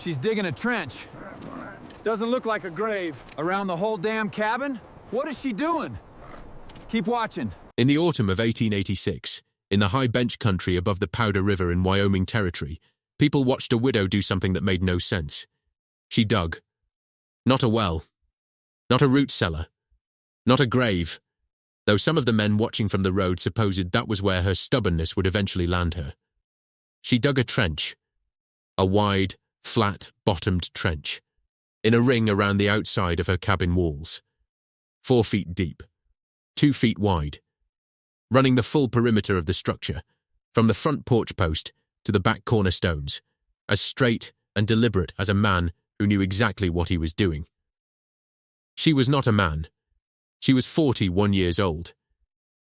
She's digging a trench. Doesn't look like a grave. Around the whole damn cabin? What is she doing? Keep watching. In the autumn of 1886, in the high bench country above the Powder River in Wyoming Territory, people watched a widow do something that made no sense. She dug. Not a well. Not a root cellar. Not a grave. Though some of the men watching from the road supposed that was where her stubbornness would eventually land her. She dug a trench. A wide, flat-bottomed trench. In a ring around the outside of her cabin walls. 4 feet deep. 2 feet wide. Running the full perimeter of the structure, from the front porch post to the back cornerstones, as straight and deliberate as a man who knew exactly what he was doing. She was not a man. She was 41 years old.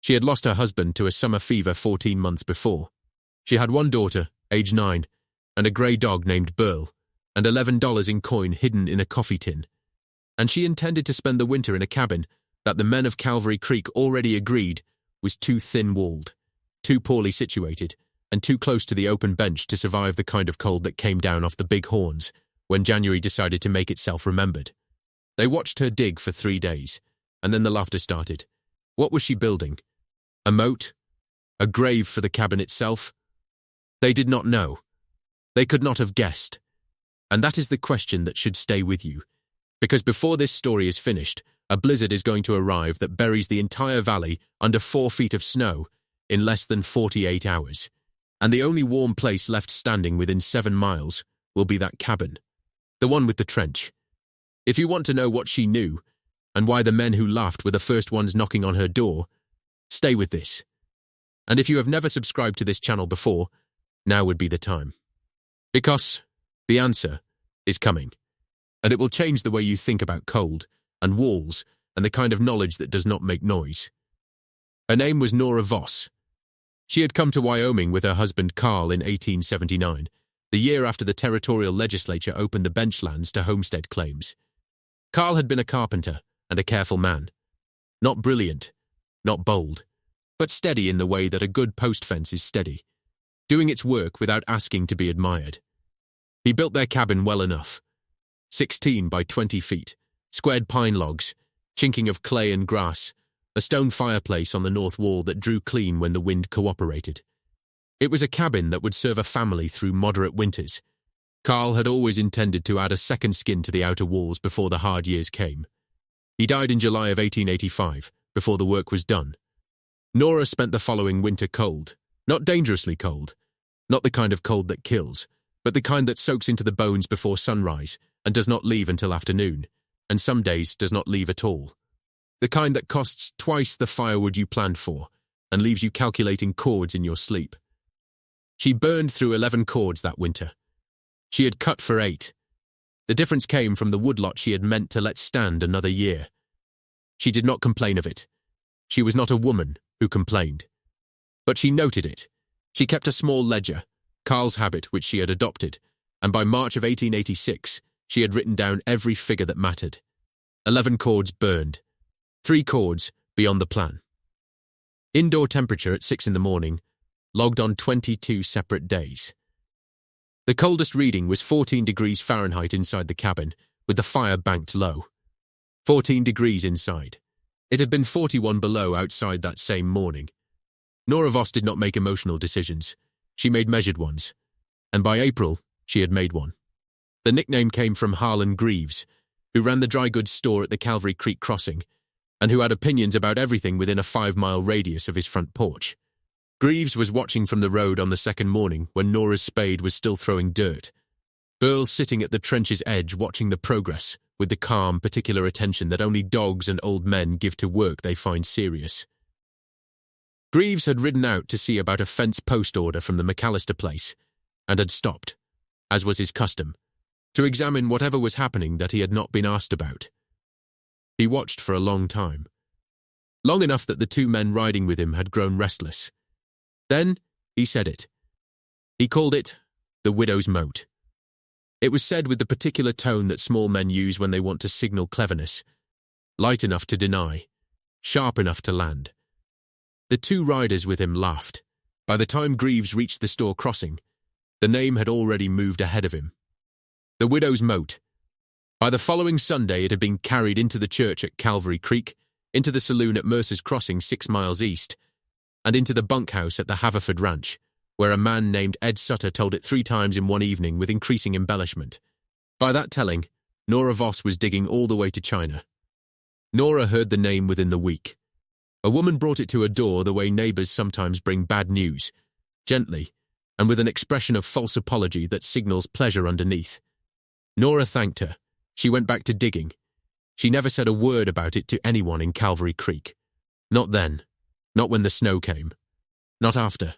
She had lost her husband to a summer fever 14 months before. She had one daughter, age 9, and a grey dog named Burl, and $11 in coin hidden in a coffee tin. And she intended to spend the winter in a cabin that the men of Calvary Creek already agreed was too thin-walled, too poorly situated, and too close to the open bench to survive the kind of cold that came down off the Big Horns when January decided to make itself remembered. They watched her dig for 3 days, and then the laughter started. What was she building? A moat? A grave for the cabin itself? They did not know. They could not have guessed. And that is the question that should stay with you. Because before this story is finished, a blizzard is going to arrive that buries the entire valley under 4 feet of snow in less than 48 hours. And the only warm place left standing within 7 miles will be that cabin. The one with the trench. If you want to know what she knew, and why the men who laughed were the first ones knocking on her door, stay with this. And if you have never subscribed to this channel before, now would be the time. Because the answer is coming, and it will change the way you think about cold, and walls, and the kind of knowledge that does not make noise. Her name was Nora Voss. She had come to Wyoming with her husband Carl in 1879, the year after the territorial legislature opened the bench lands to homestead claims. Carl had been a carpenter and a careful man. Not brilliant, not bold, but steady in the way that a good post fence is steady, doing its work without asking to be admired. He built their cabin well enough. 16 by 20 feet, squared pine logs, chinking of clay and grass, a stone fireplace on the north wall that drew clean when the wind cooperated. It was a cabin that would serve a family through moderate winters. Carl had always intended to add a second skin to the outer walls before the hard years came. He died in July of 1885, before the work was done. Nora spent the following winter cold, not dangerously cold, not the kind of cold that kills, but the kind that soaks into the bones before sunrise and does not leave until afternoon, and some days does not leave at all. The kind that costs twice the firewood you planned for and leaves you calculating cords in your sleep. She burned through 11 cords that winter. She had cut for 8. The difference came from the woodlot she had meant to let stand another year. She did not complain of it. She was not a woman who complained. But she noted it. She kept a small ledger, Carl's habit which she had adopted, and by March of 1886, she had written down every figure that mattered. 11 cords burned. 3 cords beyond the plan. Indoor temperature at 6 in the morning, logged on 22 separate days. The coldest reading was 14 degrees Fahrenheit inside the cabin, with the fire banked low. 14 degrees inside. It had been 41 below outside that same morning. Nora Voss did not make emotional decisions. She made measured ones. And by April, she had made one. The nickname came from Harlan Greaves, who ran the dry goods store at the Calvary Creek crossing, and who had opinions about everything within a 5-mile radius of his front porch. Greaves was watching from the road on the second morning when Nora's spade was still throwing dirt. Burl sitting at the trench's edge watching the progress, with the calm, particular attention that only dogs and old men give to work they find serious. Greaves had ridden out to see about a fence post order from the McAllister place, and had stopped, as was his custom, to examine whatever was happening that he had not been asked about. He watched for a long time. Long enough that the 2 men riding with him had grown restless. Then he said it. He called it the widow's moat. It was said with the particular tone that small men use when they want to signal cleverness, light enough to deny, sharp enough to land. The 2 riders with him laughed. By the time Greaves reached the store crossing, the name had already moved ahead of him. The widow's moat. By the following Sunday, it had been carried into the church at Calvary Creek, into the saloon at Mercer's Crossing 6 miles east, and into the bunkhouse at the Haverford Ranch, where a man named Ed Sutter told it 3 times in one evening with increasing embellishment. By that telling, Nora Voss was digging all the way to China. Nora heard the name within the week. A woman brought it to her door the way neighbours sometimes bring bad news, gently, and with an expression of false apology that signals pleasure underneath. Nora thanked her. She went back to digging. She never said a word about it to anyone in Calvary Creek. Not then. Not when the snow came. Not after.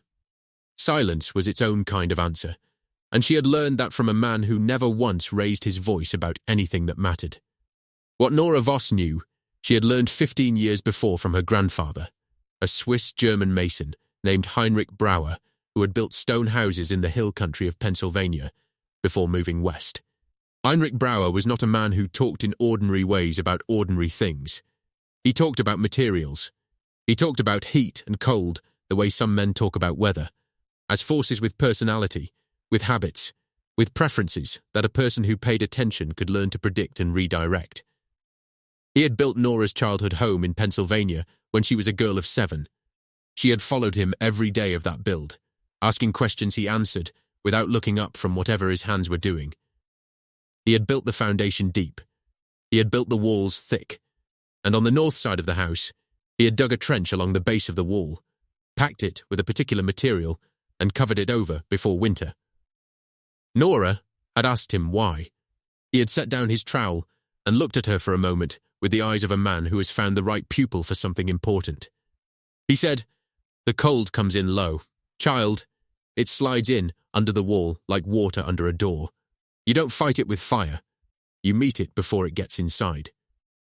Silence was its own kind of answer, and she had learned that from a man who never once raised his voice about anything that mattered. What Nora Voss knew, she had learned 15 years before from her grandfather, a Swiss-German mason named Heinrich Brauer, who had built stone houses in the hill country of Pennsylvania before moving west. Heinrich Brauer was not a man who talked in ordinary ways about ordinary things. He talked about materials. He talked about heat and cold the way some men talk about weather, as forces with personality, with habits, with preferences that a person who paid attention could learn to predict and redirect. He had built Nora's childhood home in Pennsylvania when she was a girl of 7. She had followed him every day of that build, asking questions he answered without looking up from whatever his hands were doing. He had built the foundation deep. He had built the walls thick. And on the north side of the house, he had dug a trench along the base of the wall, packed it with a particular material, and covered it over before winter. Nora had asked him why. He had set down his trowel and looked at her for a moment with the eyes of a man who has found the right pupil for something important. He said, "The cold comes in low. Child, it slides in under the wall like water under a door. You don't fight it with fire. You meet it before it gets inside."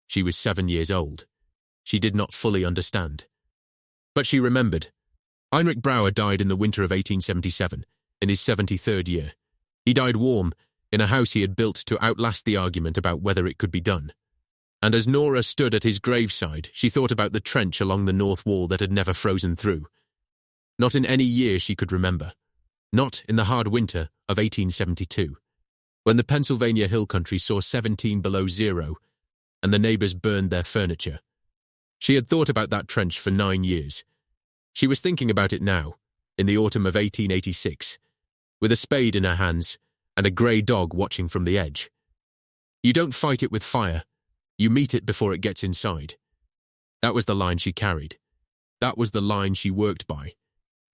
She was 7 years old. She did not fully understand. But she remembered. Heinrich Brauer died in the winter of 1877, in his 73rd year. He died warm, in a house he had built to outlast the argument about whether it could be done. And as Nora stood at his graveside, she thought about the trench along the north wall that had never frozen through. Not in any year she could remember. Not in the hard winter of 1872. When the Pennsylvania hill country saw 17 below zero and the neighbours burned their furniture. She had thought about that trench for 9 years. She was thinking about it now, in the autumn of 1886, with a spade in her hands and a grey dog watching from the edge. You don't fight it with fire. You meet it before it gets inside. That was the line she carried. That was the line she worked by.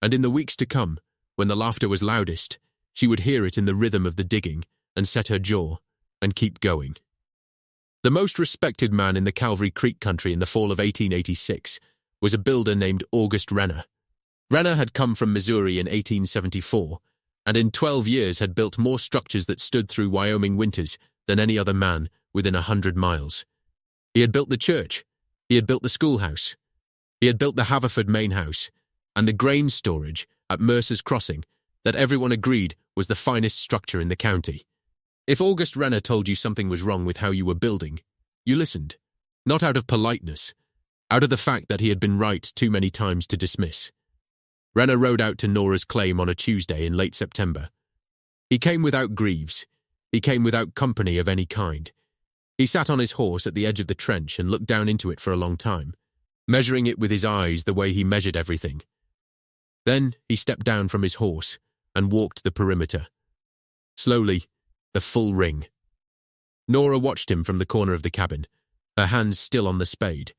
And in the weeks to come, when the laughter was loudest, she would hear it in the rhythm of the digging and set her jaw and keep going. The most respected man in the Calvary Creek country in the fall of 1886 was a builder named August Renner. Renner had come from Missouri in 1874 and in 12 years had built more structures that stood through Wyoming winters than any other man within 100 miles. He had built the church. He had built the schoolhouse. He had built the Haverford main house and the grain storage at Mercer's Crossing that everyone agreed was the finest structure in the county. If August Renner told you something was wrong with how you were building, you listened, not out of politeness, out of the fact that he had been right too many times to dismiss. Renner rode out to Nora's claim on a Tuesday in late September. He came without greaves. He came without company of any kind. He sat on his horse at the edge of the trench and looked down into it for a long time, measuring it with his eyes the way he measured everything. Then he stepped down from his horse and walked the perimeter. Slowly, the full ring. Nora watched him from the corner of the cabin, her hands still on the spade.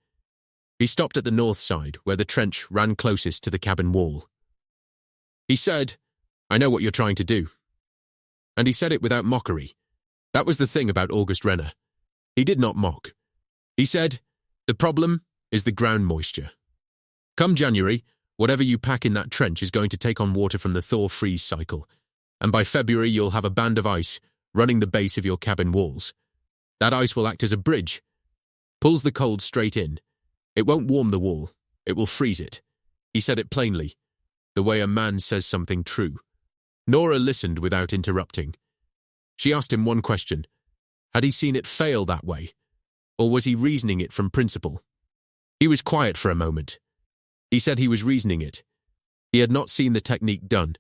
He stopped at the north side, where the trench ran closest to the cabin wall. He said, "I know what you're trying to do." And he said it without mockery. That was the thing about August Renner. He did not mock. He said, "The problem is the ground moisture. Come January, whatever you pack in that trench is going to take on water from the thaw-freeze cycle, and by February you'll have a band of ice running the base of your cabin walls. That ice will act as a bridge. Pulls the cold straight in. It won't warm the wall. It will freeze it." He said it plainly, the way a man says something true. Nora listened without interrupting. She asked him one question. Had he seen it fail that way? Or was he reasoning it from principle? He was quiet for a moment. He said he was reasoning it. He had not seen the technique done.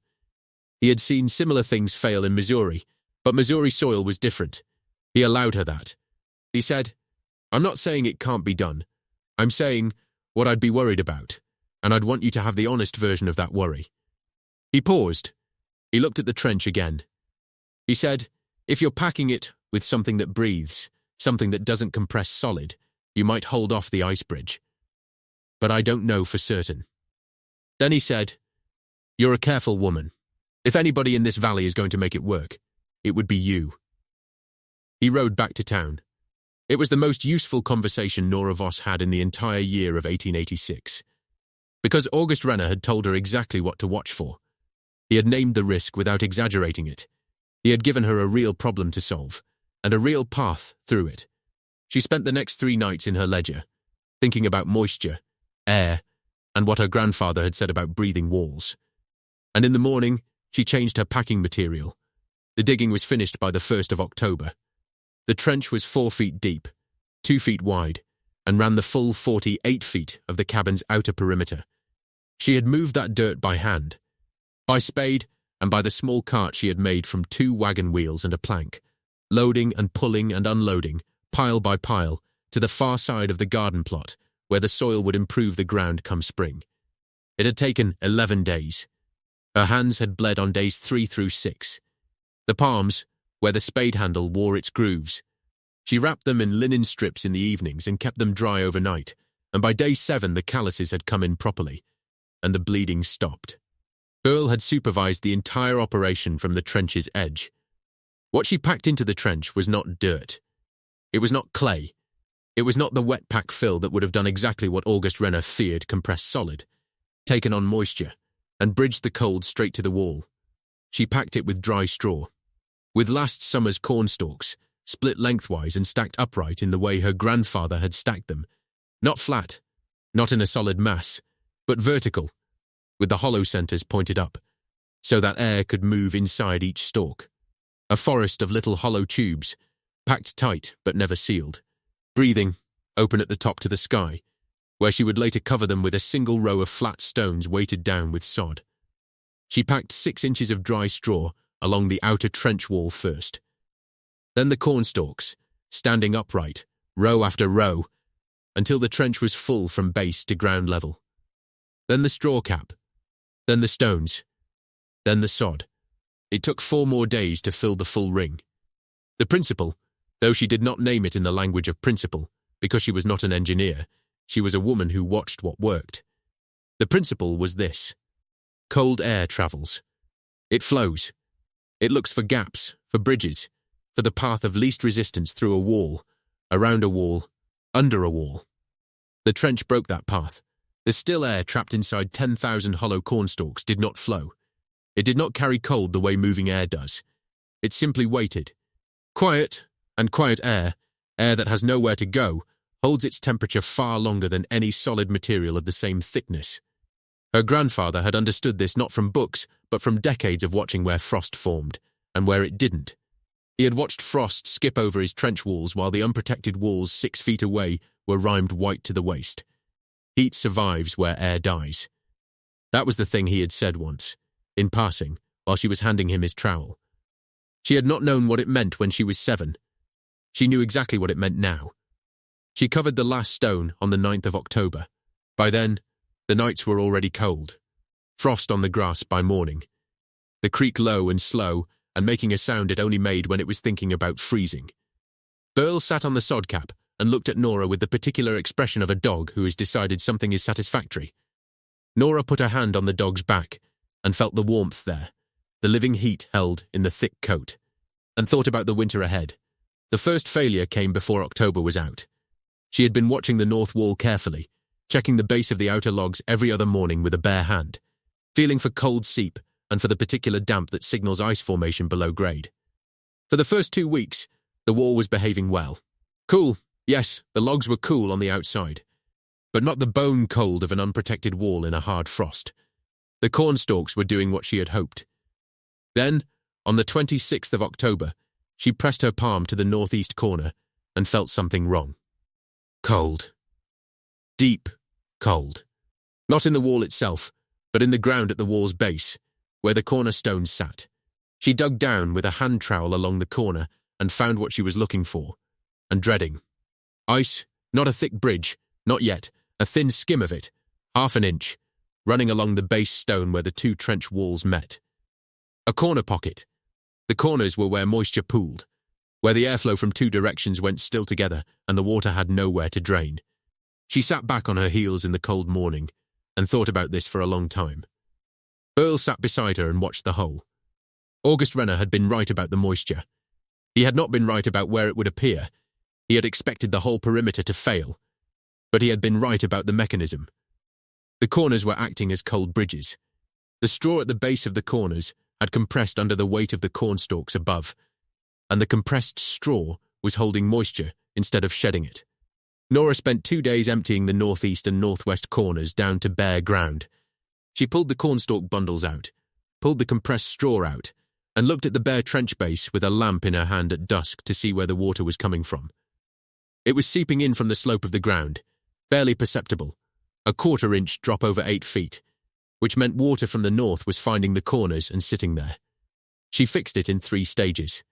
He had seen similar things fail in Missouri, But Missouri soil was different. He allowed her that. He said, "I'm not saying it can't be done. I'm saying what I'd be worried about, and I'd want you to have the honest version of that worry." He paused. He looked at the trench again. He said, "If you're packing it with something that breathes, something that doesn't compress solid, you might hold off the ice bridge. But I don't know for certain." Then he said, "You're a careful woman. If anybody in this valley is going to make it work, it would be you." He rode back to town. It was the most useful conversation Nora Voss had in the entire year of 1886. Because August Renner had told her exactly what to watch for. He had named the risk without exaggerating it. He had given her a real problem to solve, and a real path through it. She spent the next 3 nights in her ledger, thinking about moisture, air, and what her grandfather had said about breathing walls. And in the morning, she changed her packing material. The digging was finished by the 1st of October. The trench was 4 feet deep, 2 feet wide, and ran the full 48 feet of the cabin's outer perimeter. She had moved that dirt by hand, by spade, and by the small cart she had made from 2 wagon wheels and a plank, loading and pulling and unloading, pile by pile, to the far side of the garden plot, where the soil would improve the ground come spring. It had taken 11 days. Her hands had bled on days 3 through 6. The palms, where the spade handle wore its grooves. She wrapped them in linen strips in the evenings and kept them dry overnight, and by day 7 the calluses had come in properly, and the bleeding stopped. Earl had supervised the entire operation from the trench's edge. What she packed into the trench was not dirt. It was not clay. It was not the wet pack fill that would have done exactly what August Renner feared, compressed solid, taken on moisture, and bridged the cold straight to the wall. She packed it with dry straw, with last summer's corn stalks, split lengthwise and stacked upright in the way her grandfather had stacked them, not flat, not in a solid mass, but vertical, with the hollow centers pointed up, so that air could move inside each stalk. A forest of little hollow tubes, packed tight but never sealed, breathing, open at the top to the sky, where she would later cover them with a single row of flat stones weighted down with sod. She packed 6 inches of dry straw along the outer trench wall first. Then the cornstalks, standing upright, row after row, until the trench was full from base to ground level. Then the straw cap, then the stones, then the sod. It took 4 more days to fill the full ring. The principle, though she did not name it in the language of principle, because she was not an engineer, she was a woman who watched what worked. The principle was this: cold air travels. It flows. It looks for gaps, for bridges, for the path of least resistance through a wall, around a wall, under a wall. The trench broke that path. The still air trapped inside 10,000 hollow cornstalks did not flow. It did not carry cold the way moving air does. It simply waited. Quiet, and quiet air that has nowhere to go, holds its temperature far longer than any solid material of the same thickness. Her grandfather had understood this not from books, but from decades of watching where frost formed, and where it didn't. He had watched frost skip over his trench walls while the unprotected walls 6 feet away were rimed white to the waist. Heat survives where air dies. That was the thing he had said once, in passing, while she was handing him his trowel. She had not known what it meant when she was 7. She knew exactly what it meant now. She covered the last stone on the 9th of October. By then, the nights were already cold. Frost on the grass by morning. The creek low and slow, and making a sound it only made when it was thinking about freezing. Burl sat on the sod cap and looked at Nora with the particular expression of a dog who has decided something is satisfactory. Nora put her hand on the dog's back and felt the warmth there, the living heat held in the thick coat, and thought about the winter ahead. The first failure came before October was out. She had been watching the north wall carefully, checking the base of the outer logs every other morning with a bare hand, feeling for cold seep and for the particular damp that signals ice formation below grade. For the first 2 weeks, the wall was behaving well. Cool, yes, the logs were cool on the outside, but not the bone cold of an unprotected wall in a hard frost. The cornstalks were doing what she had hoped. Then, on the 26th of October, she pressed her palm to the northeast corner and felt something wrong. Cold. Deep cold. Not in the wall itself, but in the ground at the wall's base, where the cornerstones sat. She dug down with a hand trowel along the corner and found what she was looking for, and dreading. Ice, not a thick bridge, not yet, a thin skim of it, half an inch, running along the base stone where the two trench walls met. A corner pocket. The corners were where moisture pooled, where the airflow from two directions went still together and the water had nowhere to drain. She sat back on her heels in the cold morning and thought about this for a long time. Burl sat beside her and watched the hole. August Renner had been right about the moisture. He had not been right about where it would appear. He had expected the whole perimeter to fail, but he had been right about the mechanism. The corners were acting as cold bridges. The straw at the base of the corners had compressed under the weight of the cornstalks above, and the compressed straw was holding moisture instead of shedding it. Nora spent 2 days emptying the northeast and northwest corners down to bare ground. She pulled the cornstalk bundles out, pulled the compressed straw out, and looked at the bare trench base with a lamp in her hand at dusk to see where the water was coming from. It was seeping in from the slope of the ground, barely perceptible, a 1/4 inch drop over 8 feet, which meant water from the north was finding the corners and sitting there. She fixed it in 3 stages.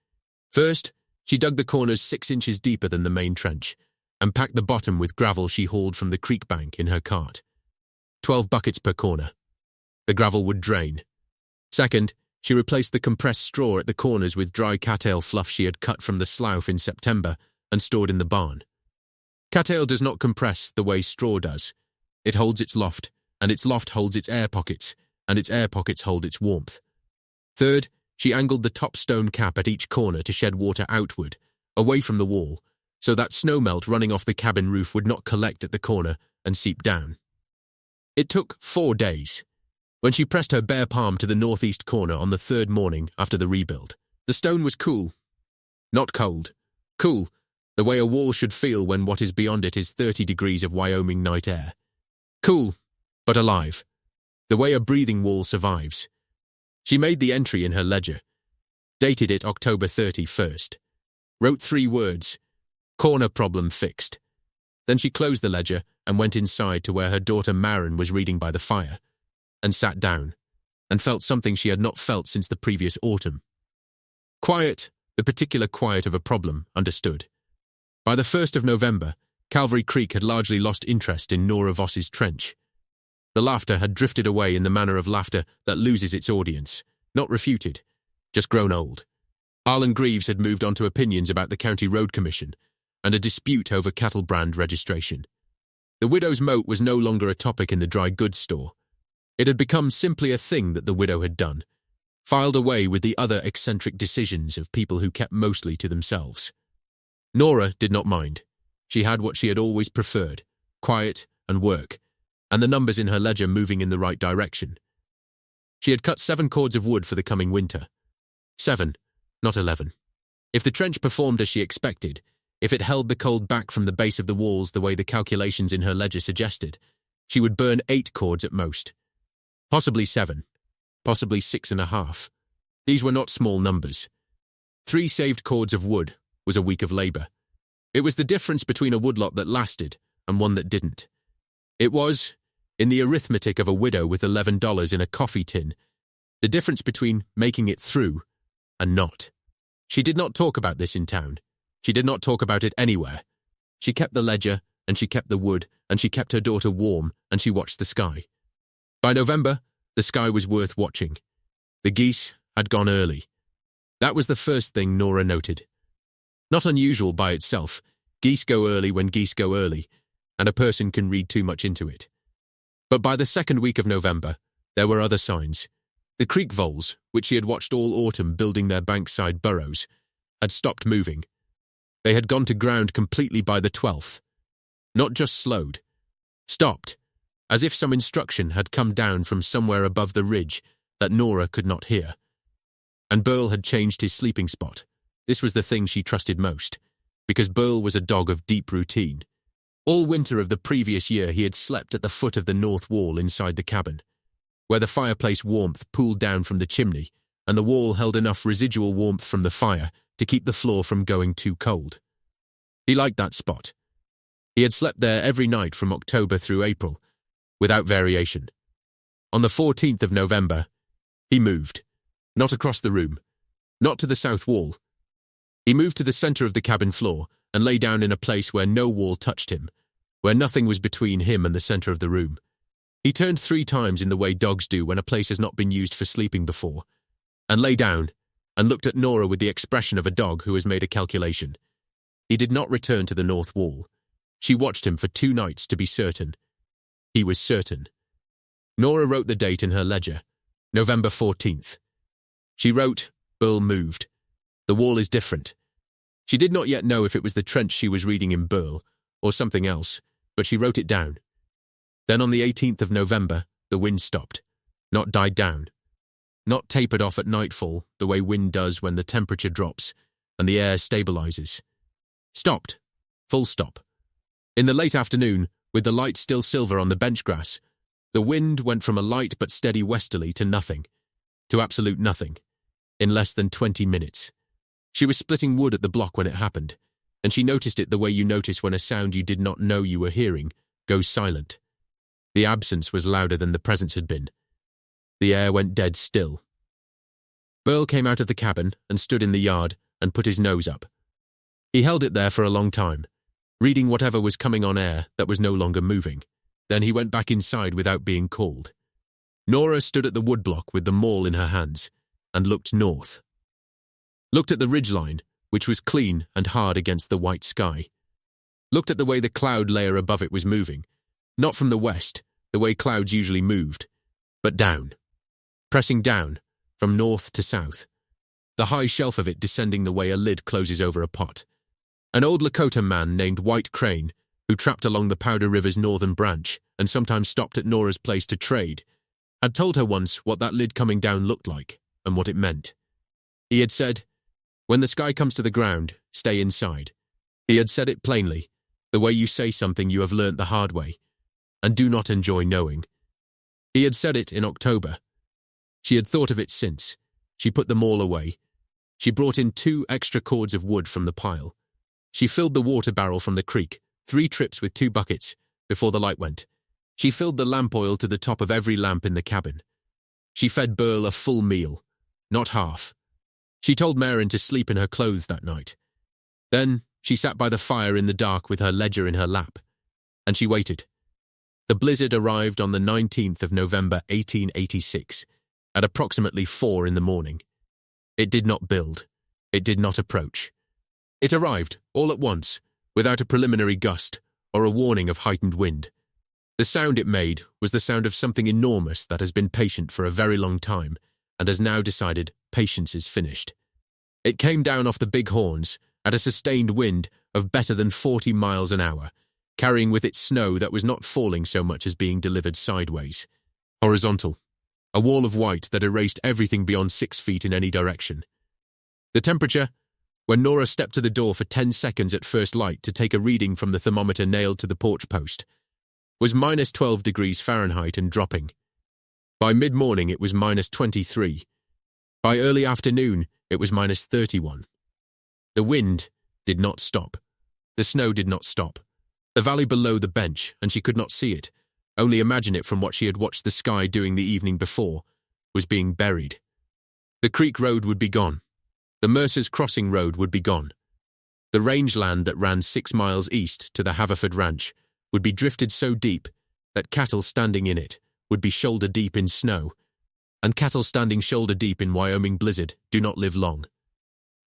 First, she dug the corners 6 inches deeper than the main trench, and packed the bottom with gravel she hauled from the creek bank in her cart. 12 buckets per corner. The gravel would drain. Second, she replaced the compressed straw at the corners with dry cattail fluff she had cut from the slough in September and stored in the barn. Cattail does not compress the way straw does. It holds its loft, and its loft holds its air pockets, and its air pockets hold its warmth. Third, she angled the top stone cap at each corner to shed water outward, away from the wall, so that snowmelt running off the cabin roof would not collect at the corner and seep down. It took 4 days. When she pressed her bare palm to the northeast corner on the 3rd morning after the rebuild, the stone was cool. Not cold. Cool, the way a wall should feel when what is beyond it is 30 degrees of Wyoming night air. Cool, but alive. The way a breathing wall survives. She made the entry in her ledger, dated it October 31st, wrote 3 words, corner problem fixed. Then she closed the ledger and went inside to where her daughter Maren was reading by the fire, and sat down, and felt something she had not felt since the previous autumn. Quiet, the particular quiet of a problem, understood. By the 1st of November, Calvary Creek had largely lost interest in Nora Voss's trench. The laughter had drifted away in the manner of laughter that loses its audience, not refuted, just grown old. Harlan Greaves had moved on to opinions about the County Road Commission and a dispute over cattle brand registration. The widow's moat was no longer a topic in the dry goods store. It had become simply a thing that the widow had done, filed away with the other eccentric decisions of people who kept mostly to themselves. Nora did not mind. She had what she had always preferred, quiet and work, and the numbers in her ledger moving in the right direction. She had cut 7 cords of wood for the coming winter. 7, not 11. If the trench performed as she expected, if it held the cold back from the base of the walls the way the calculations in her ledger suggested, she would burn 8 cords at most. Possibly 7, possibly 6.5. These were not small numbers. 3 saved cords of wood was a week of labor. It was the difference between a woodlot that lasted and one that didn't. It was, in the arithmetic of a widow with $11 in a coffee tin, the difference between making it through and not. She did not talk about this in town. She did not talk about it anywhere. She kept the ledger, and she kept the wood, and she kept her daughter warm, and she watched the sky. By November, the sky was worth watching. The geese had gone early. That was the first thing Nora noted. Not unusual by itself, geese go early when geese go early, and a person can read too much into it. But by the 2nd week of November, there were other signs. The creek voles, which she had watched all autumn building their bankside burrows, had stopped moving. They had gone to ground completely by the 12th. Not just slowed. Stopped, as if some instruction had come down from somewhere above the ridge that Nora could not hear. And Burl had changed his sleeping spot. This was the thing she trusted most, because Burl was a dog of deep routine. All winter of the previous year he had slept at the foot of the north wall inside the cabin, where the fireplace warmth pooled down from the chimney, and the wall held enough residual warmth from the fire to keep the floor from going too cold. He liked that spot. He had slept there every night from October through April, without variation. On the 14th of November, he moved, not across the room, not to the south wall. He moved to the center of the cabin floor and lay down in a place where no wall touched him, where nothing was between him and the center of the room. He turned 3 times in the way dogs do when a place has not been used for sleeping before, and lay down and looked at Nora with the expression of a dog who has made a calculation. He did not return to the north wall. She watched him for 2 nights to be certain. He was certain. Nora wrote the date in her ledger, November 14th. She wrote, "Burl moved. The wall is different." She did not yet know if it was the trench she was reading in Burl or something else, but she wrote it down. Then on the 18th of November, the wind stopped, not died down, not tapered off at nightfall the way wind does when the temperature drops and the air stabilizes. Stopped. Full stop. In the late afternoon, with the light still silver on the bench grass, the wind went from a light but steady westerly to nothing, to absolute nothing, in less than 20 minutes. She was splitting wood at the block when it happened, and she noticed it the way you notice when a sound you did not know you were hearing goes silent. The absence was louder than the presence had been. The air went dead still. Burl came out of the cabin and stood in the yard and put his nose up. He held it there for a long time, reading whatever was coming on air that was no longer moving. Then he went back inside without being called. Nora stood at the woodblock with the maul in her hands and looked north. Looked at the ridgeline, which was clean and hard against the white sky. Looked at the way the cloud layer above it was moving, not from the west, the way clouds usually moved, but down, pressing down, from north to south, the high shelf of it descending the way a lid closes over a pot. An old Lakota man named White Crane, who trapped along the Powder River's northern branch and sometimes stopped at Nora's place to trade, had told her once what that lid coming down looked like and what it meant. He had said, "When the sky comes to the ground, stay inside." He had said it plainly, the way you say something you have learnt the hard way, and do not enjoy knowing. He had said it in October. She had thought of it since. She put them all away. She brought in 2 extra cords of wood from the pile. She filled the water barrel from the creek, 3 trips with 2 buckets, before the light went. She filled the lamp oil to the top of every lamp in the cabin. She fed Burl a full meal, not half. She told Merrin to sleep in her clothes that night. Then she sat by the fire in the dark with her ledger in her lap, and she waited. The blizzard arrived on the 19th of November 1886, at approximately 4 in the morning. It did not build. It did not approach. It arrived, all at once, without a preliminary gust or a warning of heightened wind. The sound it made was the sound of something enormous that has been patient for a very long time and has now decided patience is finished. It came down off the big horns at a sustained wind of better than 40 miles an hour, carrying with it snow that was not falling so much as being delivered sideways. Horizontal. A wall of white that erased everything beyond 6 feet in any direction. The temperature, when Nora stepped to the door for 10 seconds at first light to take a reading from the thermometer nailed to the porch post, was minus 12 degrees Fahrenheit and dropping. By mid-morning it was minus 23. By early afternoon it was minus 31. The wind did not stop. The snow did not stop. The valley below the bench, and she could not see it, only imagine it from what she had watched the sky doing the evening before, was being buried. The creek road would be gone. The Mercer's Crossing road would be gone. The rangeland that ran 6 miles east to the Haverford Ranch would be drifted so deep that cattle standing in it would be shoulder deep in snow, and cattle standing shoulder deep in Wyoming blizzard do not live long.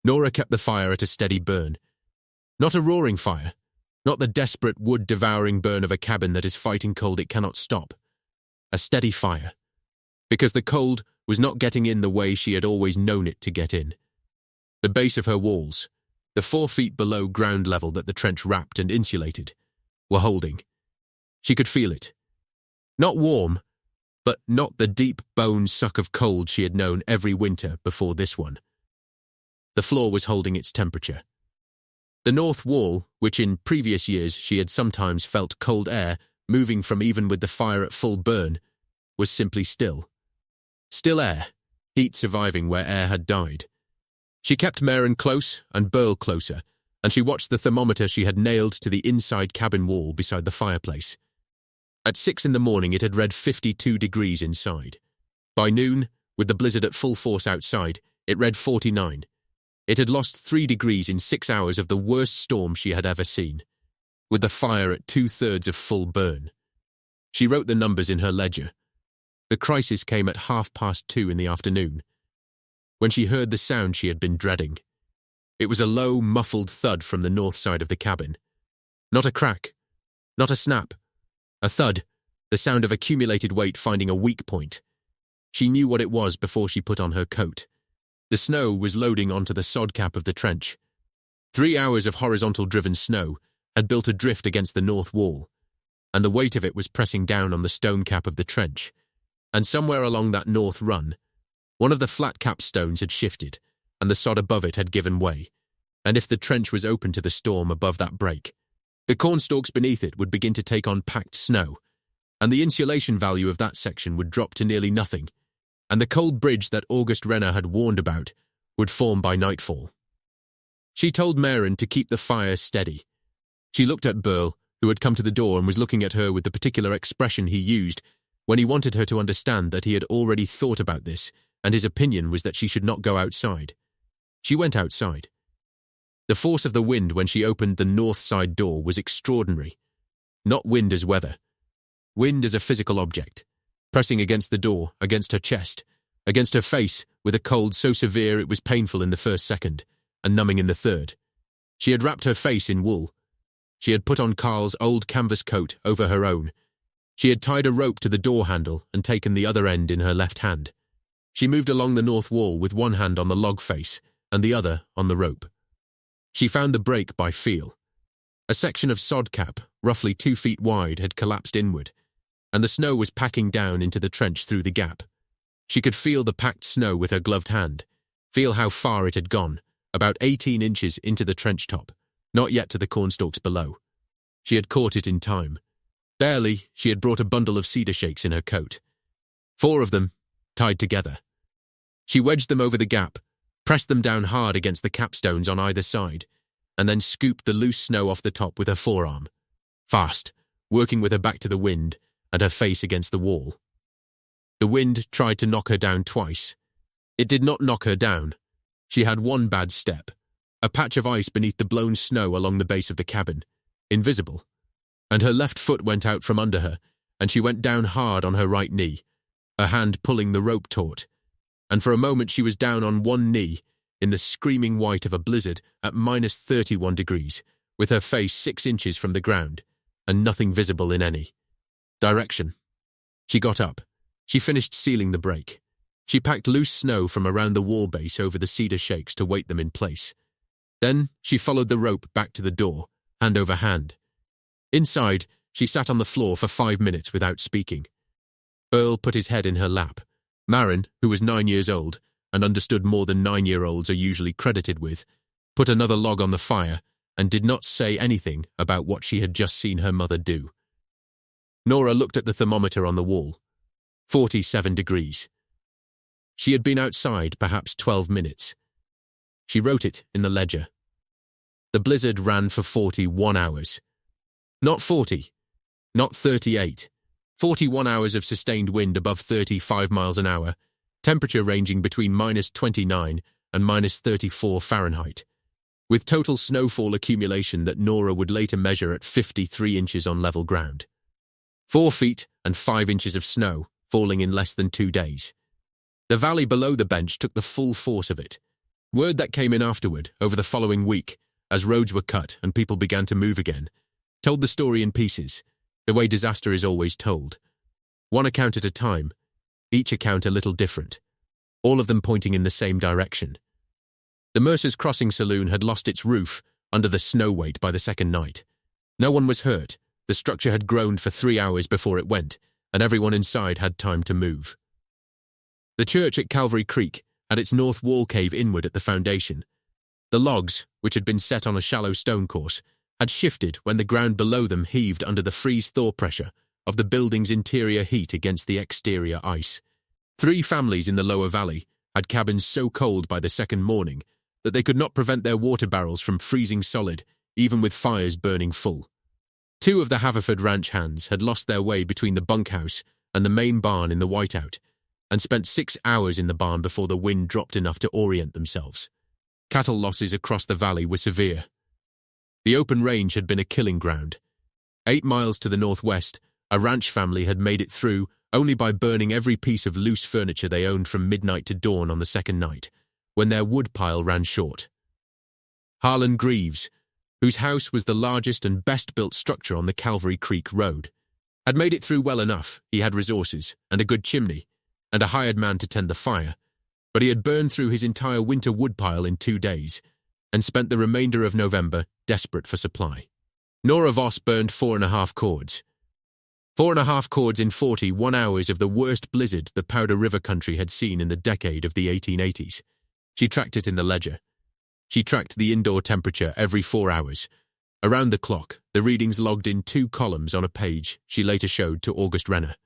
Nora kept the fire at a steady burn. Not a roaring fire, not the desperate wood-devouring burn of a cabin that is fighting cold it cannot stop. A steady fire, because the cold was not getting in the way she had always known it to get in. The base of her walls, the 4 feet below ground level that the trench wrapped and insulated, were holding. She could feel it. Not warm, but not the deep bone suck of cold she had known every winter before this one. The floor was holding its temperature. The north wall, which in previous years she had sometimes felt cold air moving from even with the fire at full burn, was simply still. Still air, heat surviving where air had died. She kept Merrin close and Burl closer, and she watched the thermometer she had nailed to the inside cabin wall beside the fireplace. At 6 in the morning it had read 52 degrees inside. By noon, with the blizzard at full force outside, It read 49. It had lost 3 degrees in 6 hours of the worst storm she had ever seen, with the fire at 2/3 of full burn. She wrote the numbers in her ledger. The crisis came at 2:30 in the afternoon, when she heard the sound she had been dreading. It was a low, muffled thud from the north side of the cabin. Not a crack, not a snap. A thud, the sound of accumulated weight finding a weak point. She knew what it was before she put on her coat. The snow was loading onto the sod cap of the trench. 3 hours of horizontal-driven snow had built a drift against the north wall, and the weight of it was pressing down on the stone cap of the trench. And somewhere along that north run, one of the flat-cap stones had shifted, and the sod above it had given way. And if the trench was open to the storm above that break, the cornstalks beneath it would begin to take on packed snow, and the insulation value of that section would drop to nearly nothing, and the cold bridge that August Renner had warned about would form by nightfall. She told Maren to keep the fire steady. She looked at Burl, who had come to the door and was looking at her with the particular expression he used when he wanted her to understand that he had already thought about this, and his opinion was that she should not go outside. She went outside. The force of the wind when she opened the north side door was extraordinary. Not wind as weather. Wind as a physical object, pressing against the door, against her chest, against her face, with a cold so severe it was painful in the first second, and numbing in the third. She had wrapped her face in wool. She had put on Carl's old canvas coat over her own. She had tied a rope to the door handle and taken the other end in her left hand. She moved along the north wall with one hand on the log face and the other on the rope. She found the break by feel. A section of sod cap, roughly 2 feet wide, had collapsed inward, and the snow was packing down into the trench through the gap. She could feel the packed snow with her gloved hand, feel how far it had gone, about 18 inches into the trench top, not yet to the cornstalks below. She had caught it in time. Barely, she had brought a bundle of cedar shakes in her coat. 4 of them, tied together. She wedged them over the gap, pressed them down hard against the capstones on either side, and then scooped the loose snow off the top with her forearm. Fast, working with her back to the wind and her face against the wall. The wind tried to knock her down twice. It did not knock her down. She had one bad step. A patch of ice beneath the blown snow along the base of the cabin, invisible, and her left foot went out from under her, and she went down hard on her right knee, her hand pulling the rope taut, and for a moment she was down on one knee in the screaming white of a blizzard at -31 degrees, with her face 6 inches from the ground, and nothing visible in any direction. She got up. She finished sealing the break. She packed loose snow from around the wall base over the cedar shakes to weight them in place. Then she followed the rope back to the door, hand over hand. Inside, she sat on the floor for 5 minutes without speaking. Burl put his head in her lap. Maren, who was 9 years old, and understood more than 9-year-olds are usually credited with, put another log on the fire and did not say anything about what she had just seen her mother do. Nora looked at the thermometer on the wall. 47 degrees. She had been outside perhaps 12 minutes. She wrote it in the ledger. The blizzard ran for 41 hours. Not 40, not 38. 41 hours of sustained wind above 35 miles an hour, temperature ranging between -29 and -34 Fahrenheit, with total snowfall accumulation that Nora would later measure at 53 inches on level ground. 4 feet and 5 inches of snow, falling in less than 2 days. The valley below the bench took the full force of it. Word that came in afterward, over the following week, as roads were cut and people began to move again, told the story in pieces, the way disaster is always told. One account at a time, each account a little different, all of them pointing in the same direction. The Mercer's Crossing Saloon had lost its roof under the snow weight by the second night. No one was hurt. The structure had groaned for 3 hours before it went, and everyone inside had time to move. The church at Calvary Creek had its north wall cave inward at the foundation. The logs, which had been set on a shallow stone course, had shifted when the ground below them heaved under the freeze-thaw pressure of the building's interior heat against the exterior ice. 3 families in the lower valley had cabins so cold by the second morning that they could not prevent their water barrels from freezing solid, even with fires burning full. 2 of the Haverford ranch hands had lost their way between the bunkhouse and the main barn in the whiteout, and spent 6 hours in the barn before the wind dropped enough to orient themselves. Cattle losses across the valley were severe. The open range had been a killing ground. 8 miles to the northwest, a ranch family had made it through only by burning every piece of loose furniture they owned from midnight to dawn on the second night, when their woodpile ran short. Harlan Greaves, whose house was the largest and best-built structure on the Calvary Creek Road, had made it through well enough. He had resources and a good chimney, and a hired man to tend the fire, but he had burned through his entire winter woodpile in 2 days, and spent the remainder of November desperate for supply. Nora Voss burned 4.5 cords. 4.5 cords in 41 hours of the worst blizzard the Powder River country had seen in the decade of the 1880s. She tracked it in the ledger. She tracked the indoor temperature every 4 hours. Around the clock, the readings logged in 2 columns on a page she later showed to August Renner.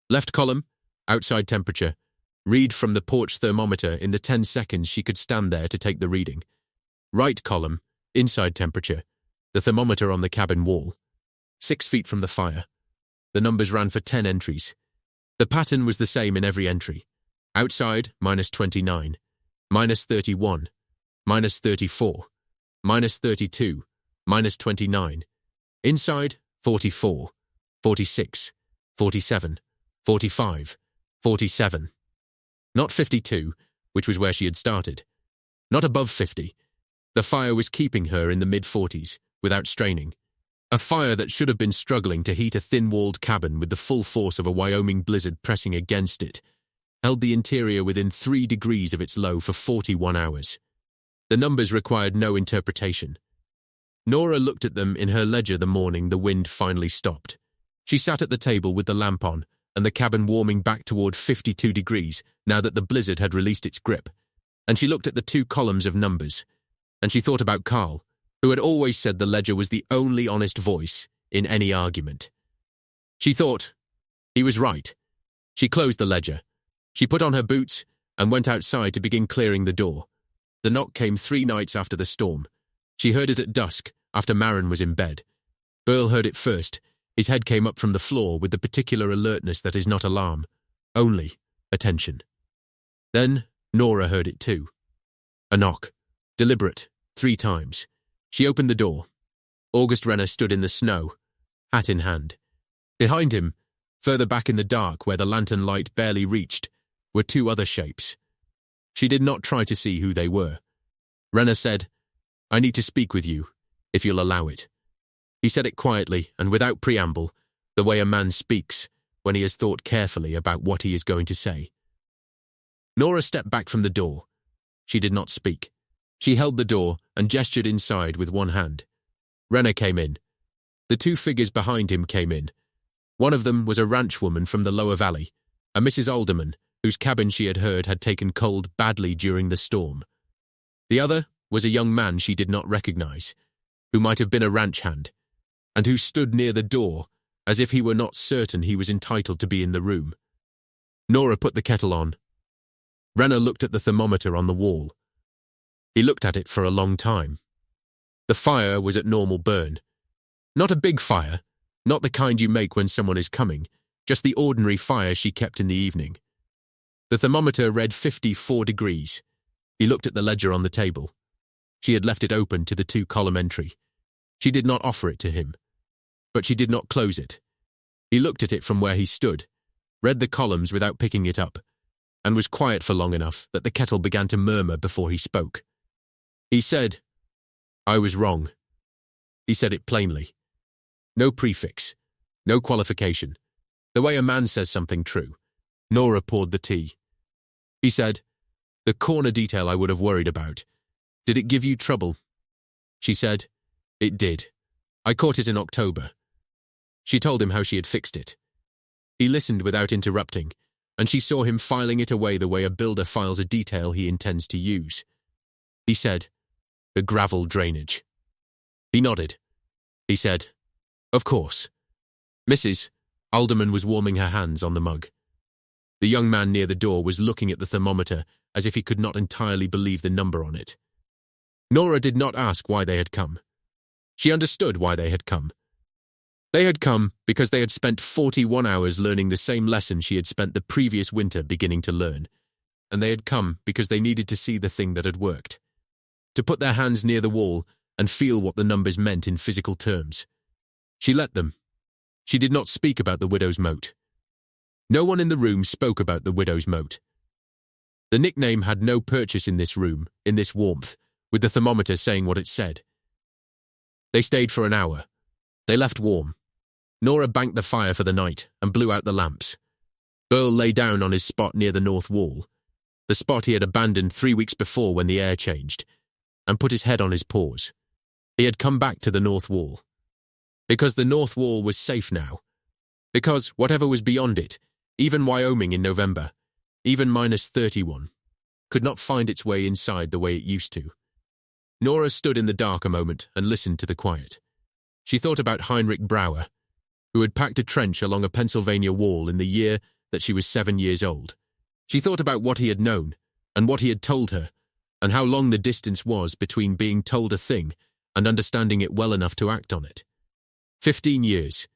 Left column, outside temperature. Read from the porch thermometer in the 10 seconds she could stand there to take the reading. Right column, inside temperature. The thermometer on the cabin wall. 6 feet from the fire. The numbers ran for 10 entries. The pattern was the same in every entry. Outside, -29, -31, -34, -32, -29. Inside, 44, 46, 47, 45, 47. Not 52, which was where she had started. Not above 50. The fire was keeping her in the mid-40s, without straining. A fire that should have been struggling to heat a thin-walled cabin with the full force of a Wyoming blizzard pressing against it, held the interior within 3 degrees of its low for 41 hours. The numbers required no interpretation. Nora looked at them in her ledger the morning the wind finally stopped. She sat at the table with the lamp on, and the cabin warming back toward 52 degrees now that the blizzard had released its grip, and she looked at the 2 columns of numbers, and she thought about Carl, who had always said the ledger was the only honest voice in any argument. She thought, he was right. She closed the ledger. She put on her boots and went outside to begin clearing the door. The knock came 3 nights after the storm. She heard it at dusk, after Marin was in bed. Burl heard it first. His head came up from the floor with the particular alertness that is not alarm, only attention. Then Nora heard it too. A knock, deliberate, 3 times. She opened the door. August Renner stood in the snow, hat in hand. Behind him, further back in the dark where the lantern light barely reached, were 2 other shapes. She did not try to see who they were. Renner said, "I need to speak with you, if you'll allow it." He said it quietly and without preamble, the way a man speaks when he has thought carefully about what he is going to say. Nora stepped back from the door. She did not speak. She held the door and gestured inside with one hand. Renner came in. The 2 figures behind him came in. One of them was a ranch woman from the lower valley, a Mrs. Alderman, whose cabin she had heard had taken cold badly during the storm. The other was a young man she did not recognize, who might have been a ranch hand, and who stood near the door as if he were not certain he was entitled to be in the room. Nora put the kettle on. Renner looked at the thermometer on the wall. He looked at it for a long time. The fire was at normal burn. Not a big fire, not the kind you make when someone is coming, just the ordinary fire she kept in the evening. The thermometer read 54 degrees. He looked at the ledger on the table. She had left it open to the 2-column entry. She did not offer it to him, but she did not close it. He looked at it from where he stood, read the columns without picking it up, and was quiet for long enough that the kettle began to murmur before he spoke. He said, "I was wrong." He said it plainly. No prefix, no qualification. The way a man says something true. Nora poured the tea. He said, "The corner detail I would have worried about. Did it give you trouble?" She said, "It did. I caught it in October." She told him how she had fixed it. He listened without interrupting, and she saw him filing it away the way a builder files a detail he intends to use. He said, "The gravel drainage." He nodded. He said, "Of course." Mrs. Alderman was warming her hands on the mug. The young man near the door was looking at the thermometer as if he could not entirely believe the number on it. Nora did not ask why they had come. She understood why they had come. They had come because they had spent 41 hours learning the same lesson she had spent the previous winter beginning to learn, and they had come because they needed to see the thing that had worked, to put their hands near the wall and feel what the numbers meant in physical terms. She let them. She did not speak about the widow's moat. No one in the room spoke about the widow's moat. The nickname had no purchase in this room, in this warmth, with the thermometer saying what it said. They stayed for an hour. They left warm. Nora banked the fire for the night and blew out the lamps. Burl lay down on his spot near the north wall, the spot he had abandoned 3 weeks before when the air changed, and put his head on his paws. He had come back to the north wall. Because the north wall was safe now. Because whatever was beyond it, even Wyoming in November, even -31, could not find its way inside the way it used to. Nora stood in the dark a moment and listened to the quiet. She thought about Heinrich Brauer, who had packed a trench along a Pennsylvania wall in the year that she was 7 years old. She thought about what he had known, and what he had told her, and how long the distance was between being told a thing and understanding it well enough to act on it. 15 years.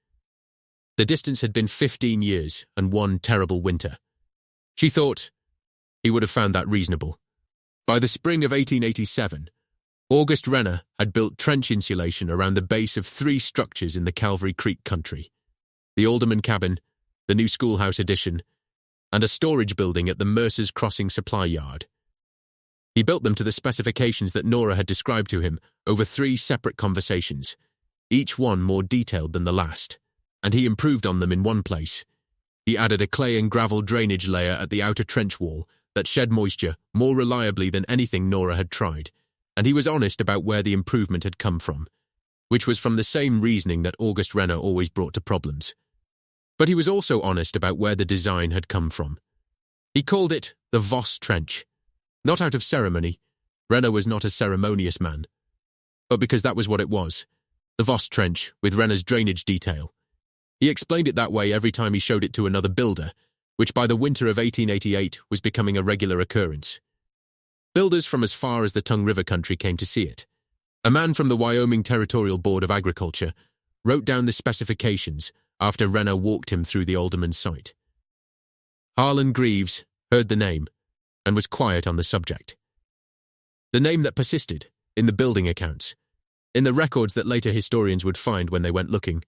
The distance had been 15 years and one terrible winter. She thought he would have found that reasonable. By the spring of 1887, August Renner had built trench insulation around the base of 3 structures in the Calvary Creek country: the Alderman Cabin, the new schoolhouse addition, and a storage building at the Mercer's Crossing supply yard. He built them to the specifications that Nora had described to him over 3 separate conversations, each one more detailed than the last, and he improved on them in one place. He added a clay and gravel drainage layer at the outer trench wall that shed moisture more reliably than anything Nora had tried, and he was honest about where the improvement had come from, which was from the same reasoning that August Renner always brought to problems. But he was also honest about where the design had come from. He called it the Voss Trench, not out of ceremony. Renner was not a ceremonious man, but because that was what it was, the Voss Trench with Renner's drainage detail. He explained it that way every time he showed it to another builder, which by the winter of 1888 was becoming a regular occurrence. Builders from as far as the Tongue River country came to see it. A man from the Wyoming Territorial Board of Agriculture wrote down the specifications after Renner walked him through the alderman's site. Harlan Greaves heard the name and was quiet on the subject. The name that persisted in the building accounts, in the records that later historians would find when they went looking,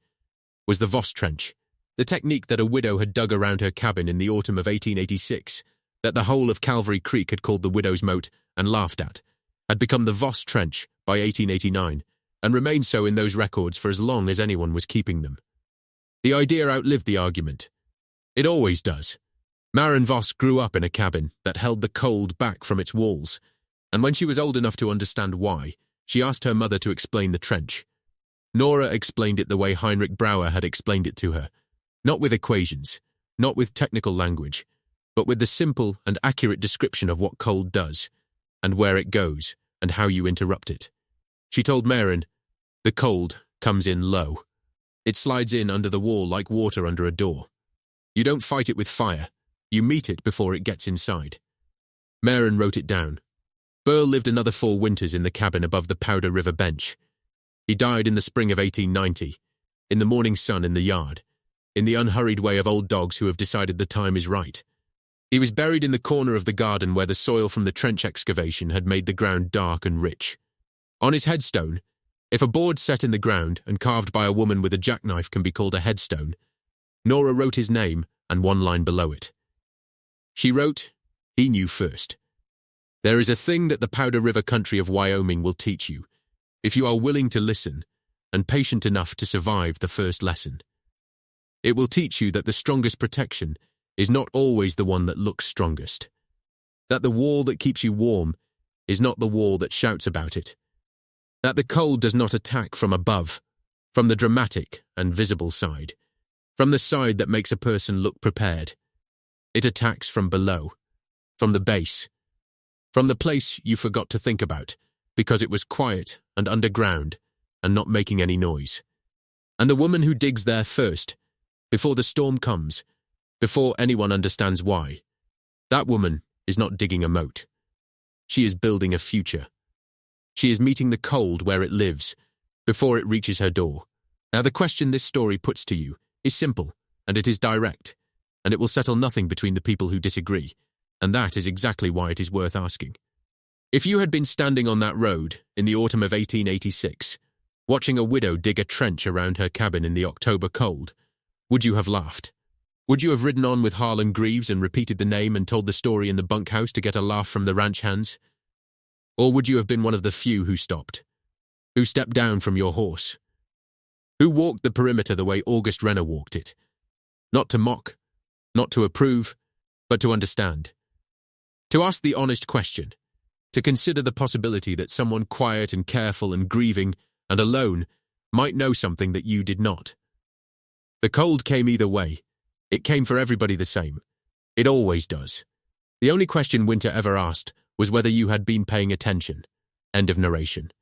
was the Voss Trench, the technique that a widow had dug around her cabin in the autumn of 1886, that the whole of Calvary Creek had called the Widow's Moat and laughed at, had become the Voss Trench by 1889, and remained so in those records for as long as anyone was keeping them. The idea outlived the argument. It always does. Maren Voss grew up in a cabin that held the cold back from its walls, and when she was old enough to understand why, she asked her mother to explain the trench. Nora explained it the way Heinrich Brauer had explained it to her, not with equations, not with technical language, but with the simple and accurate description of what cold does, and where it goes, and how you interrupt it. She told Maren, the cold comes in low. It slides in under the wall like water under a door. You don't fight it with fire, you meet it before it gets inside. Maren wrote it down. Burl lived another 4 winters in the cabin above the Powder River bench. He died in the spring of 1890, in the morning sun in the yard, in the unhurried way of old dogs who have decided the time is right. He was buried in the corner of the garden where the soil from the trench excavation had made the ground dark and rich. On his headstone, if a board set in the ground and carved by a woman with a jackknife can be called a headstone, Nora wrote his name and one line below it. She wrote, he knew first. There is a thing that the Powder River country of Wyoming will teach you, if you are willing to listen and patient enough to survive the first lesson. It will teach you that the strongest protection is not always the one that looks strongest. That the wall that keeps you warm is not the wall that shouts about it. That the cold does not attack from above, from the dramatic and visible side, from the side that makes a person look prepared. It attacks from below, from the base, from the place you forgot to think about because it was quiet and underground and not making any noise. And the woman who digs there first, before the storm comes, before anyone understands why, that woman is not digging a moat. She is building a future. She is meeting the cold where it lives, before it reaches her door, Now, the question this story puts to you is simple, and it is direct, and it will settle nothing between the people who disagree, and that is exactly why it is worth asking. If you had been standing on that road in the autumn of 1886, watching a widow dig a trench around her cabin in the October cold, would you have laughed? Would you have ridden on with Harlan Greaves and repeated the name and told the story in the bunkhouse to get a laugh from the ranch hands? Or would you have been one of the few who stopped? Who stepped down from your horse? Who walked the perimeter the way August Renner walked it? Not to mock, not to approve, but to understand. To ask the honest question, to consider the possibility that someone quiet and careful and grieving and alone might know something that you did not. The cold came either way. It came for everybody the same. It always does. The only question Winter ever asked was whether you had been paying attention. End of narration.